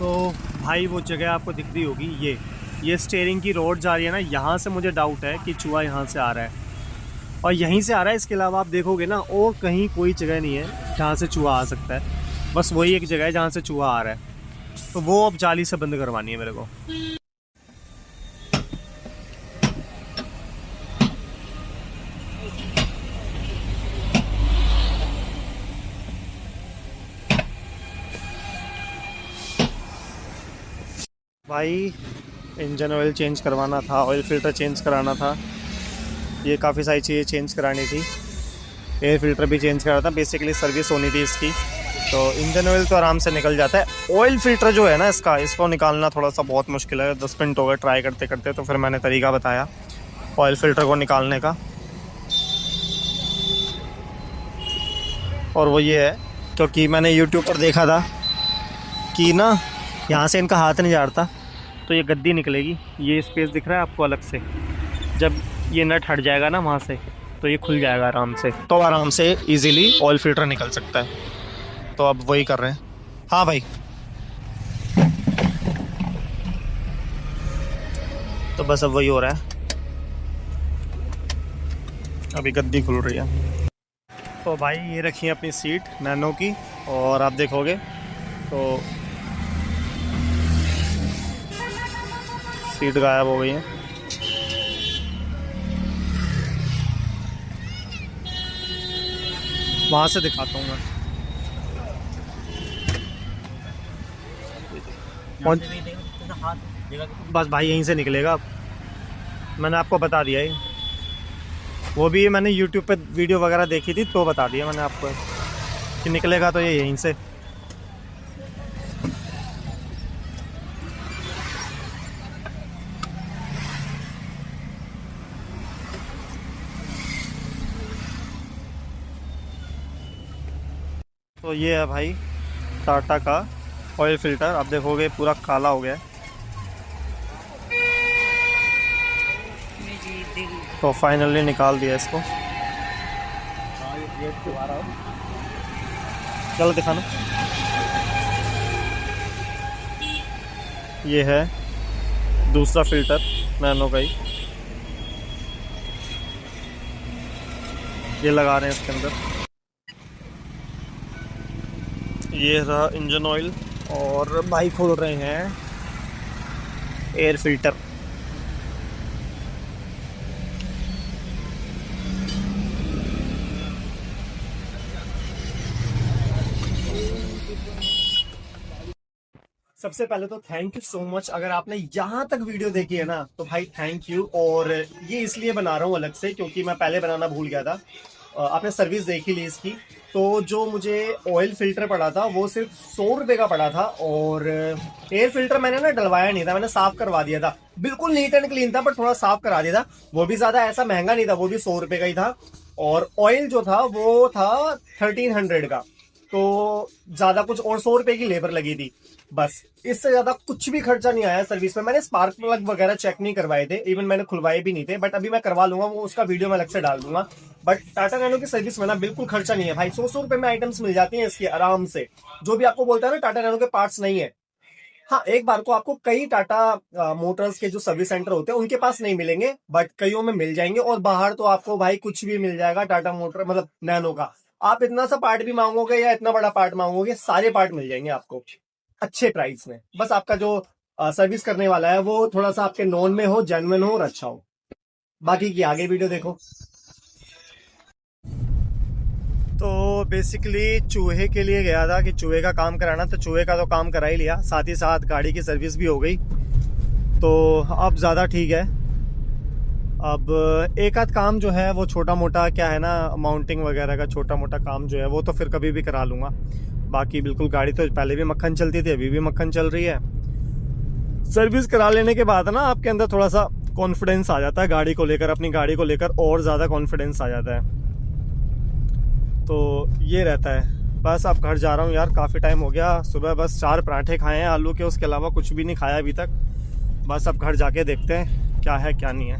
तो भाई वो जगह आपको दिख रही होगी, ये स्टीयरिंग की रोड जा रही है ना, यहाँ से मुझे डाउट है कि चूहा यहाँ से आ रहा है और यहीं से आ रहा है। इसके अलावा आप देखोगे ना और कहीं कोई जगह नहीं है जहाँ से चूहा आ सकता है, बस वही एक जगह है जहाँ से चूहा आ रहा है। तो वो अब जाली से बंद करवानी है मेरे को। भाई इंजन ऑयल चेंज करवाना था, ऑयल फिल्टर चेंज कराना था, ये काफ़ी सारी चीज़ें चेंज करानी थी, एयर फिल्टर भी चेंज कराना था, बेसिकली सर्विस होनी थी इसकी। तो इंजन ऑयल तो आराम से निकल जाता है, ऑयल फिल्टर जो है ना इसको निकालना थोड़ा सा बहुत मुश्किल है। 10 मिनट हो गए ट्राई करते करते, तो फिर मैंने तरीका बताया ऑयल फिल्टर को निकालने का, और वो ये है क्योंकि मैंने यूट्यूब पर देखा था कि ना यहाँ से इनका हाथ नहीं जाता, तो ये गद्दी निकलेगी, ये स्पेस दिख रहा है आपको अलग से, जब ये नट हट जाएगा ना वहाँ से तो ये खुल जाएगा आराम से, तो आराम से इजीली ऑयल फिल्टर निकल सकता है। तो अब वही कर रहे हैं। हाँ भाई, तो बस अब वही हो रहा है, अभी गद्दी खुल रही है। तो भाई ये रखी है अपनी सीट नैनो की, और आप देखोगे तो सीट गायब हो गई है। वहाँ से दिखाता हूँ मैं। बस भाई यहीं से निकलेगा, मैंने आपको बता दिया है, वो भी मैंने यूट्यूब पे वीडियो वगैरह देखी थी तो बता दिया मैंने आपको कि निकलेगा तो ये यहीं से। तो ये है भाई टाटा का ऑयल फिल्टर, आप देखोगे पूरा काला हो गया है। तो फाइनली निकाल दिया इसको, चलो दिखाना। ये है दूसरा फिल्टर नैनो का ही, ये लगा रहे हैं इसके अंदर। ये रहा इंजन ऑयल, और भाई खोल रहे हैं एयर फिल्टर। सबसे पहले तो थैंक यू सो मच, अगर आपने यहाँ तक वीडियो देखी है ना तो भाई थैंक यू। और ये इसलिए बना रहा हूँ अलग से क्योंकि मैं पहले बनाना भूल गया था। आपने सर्विस देख ही ली इसकी, तो जो मुझे ऑयल फिल्टर पड़ा था वो सिर्फ 100 रुपये का पड़ा था, और एयर फिल्टर मैंने ना डलवाया नहीं था, मैंने साफ करवा दिया था, बिल्कुल नीट एंड क्लीन था पर थोड़ा साफ करा दिया था। वो भी ज्यादा ऐसा महंगा नहीं था, वो भी 100 रुपये का ही था, और ऑयल जो था वो था 1300 का, तो ज्यादा कुछ, और 100 रुपये की लेबर लगी थी, बस इससे ज्यादा कुछ भी खर्चा नहीं आया सर्विस में। मैंने स्पार्क प्लग वगैरह चेक नहीं करवाए थे, इवन मैंने खुलवाए भी नहीं थे, बट अभी मैं करवा लूंगा, वो उसका वीडियो मैं अलग से डाल दूंगा। बट टाटा नैनो की सर्विस में ना बिल्कुल खर्चा नहीं है भाई, 100 रुपए में आइटम्स मिल जाती हैं इसकी आराम से। जो भी आपको बोलता है ना टाटा नैनो के पार्ट्स नहीं है, हाँ एक बार को आपको कई टाटा मोटर्स के जो सर्विस सेंटर होते हैं उनके पास नहीं मिलेंगे, बट कईयों में मिल जाएंगे, और बाहर तो आपको भाई कुछ भी मिल जाएगा टाटा मोटर मतलब नैनो का। आप इतना सा पार्ट भी मांगोगे या इतना बड़ा पार्ट मांगोगे, सारे पार्ट मिल जाएंगे आपको अच्छे प्राइस में। बस आपका जो सर्विस करने वाला है वो थोड़ा सा आपके नॉन में हो, जेन्युइन हो और अच्छा हो। बाकी की आगे वीडियो देखो। तो बेसिकली चूहे के लिए गया था कि चूहे का काम कराना, तो चूहे का तो काम करा ही लिया, साथ ही साथ गाड़ी की सर्विस भी हो गई, तो अब ज़्यादा ठीक है। अब एक आध काम जो है वो छोटा मोटा क्या है ना, माउंटिंग वगैरह का छोटा मोटा काम जो है वो तो फिर कभी भी करा लूँगा। बाकी बिल्कुल गाड़ी तो पहले भी मक्खन चलती थी, अभी भी मक्खन चल रही है। सर्विस करा लेने के बाद ना आपके अंदर थोड़ा सा कॉन्फिडेंस आ जाता है गाड़ी को लेकर, अपनी गाड़ी को लेकर और ज़्यादा कॉन्फिडेंस आ जाता है, तो ये रहता है। बस अब घर जा रहा हूँ यार, काफ़ी टाइम हो गया, सुबह बस 4 पराठे खाए हैं आलू के, उसके अलावा कुछ भी नहीं खाया अभी तक। बस अब घर जाके देखते हैं क्या है क्या नहीं है।